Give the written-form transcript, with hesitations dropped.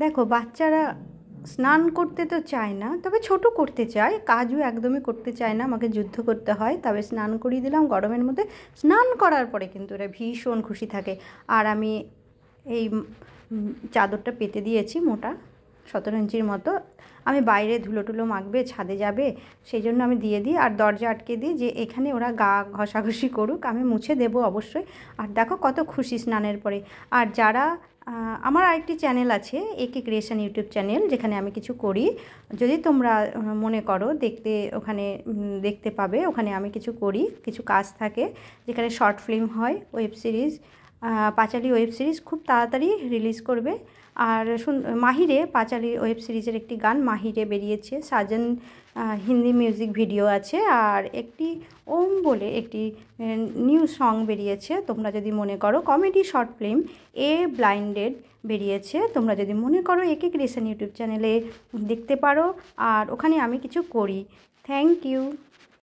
দেখো বাচ্চারা স্নান করতে তো চায় না, তবে ছোট করতে চায়, কাজও একদমই করতে চায় না, আমাকে যুদ্ধ করতে হয়, তবে স্নান করিয়ে দিলাম গরমের মধ্যে। স্নান করার পরে কিন্তু এরা ভীষণ খুশি থাকে। আর আমি এই চাদরটা পেতে দিয়েছি মোটা 17 ইঞ্চির মতো। আমি বাইরে ধুলো টুলো মাখবে, ছাদে যাবে, সেই জন্য আমি দিয়ে দিই। আর দরজা আটকে দিই যে এখানে ওরা গা ঘষাঘষি করুক, আমি মুছে দেবো অবশ্যই। আর দেখো কত খুশি স্নানের পরে। আর যারা আমার আরেকটি চ্যানেল আছে, একে ক্রিয়েশন ইউটিউব চ্যানেল, যেখানে আমি কিছু করি, যদি তোমরা মনে করো দেখতে, ওখানে দেখতে পাবে। ওখানে আমি কিছু করি, কিছু কাজ থাকে, যেখানে শর্ট ফিল্ম হয়, ওয়েব সিরিজ, পাঁচালী ওয়েব সিরিজ খুব তাড়াতাড়ি রিলিজ করবে। আর মাহিরে, পাঁচালী ওয়েব সিরিজের একটি গান মাহিরে বেরিয়েছে, সাজন হিন্দি মিউজিক ভিডিও আছে, আর একটি ওম বলে একটি নিউ সং বেরিয়েছে। তোমরা যদি মনে করো কমেডি শর্ট ফিল্ম এ ব্লাইন্ডেড বেরিয়েছে, তোমরা যদি মনে করো একে ক্রিয়েশন ইউটিউব চ্যানেলে দেখতে পারো। আর ওখানে আমি কিছু করি। Thank you.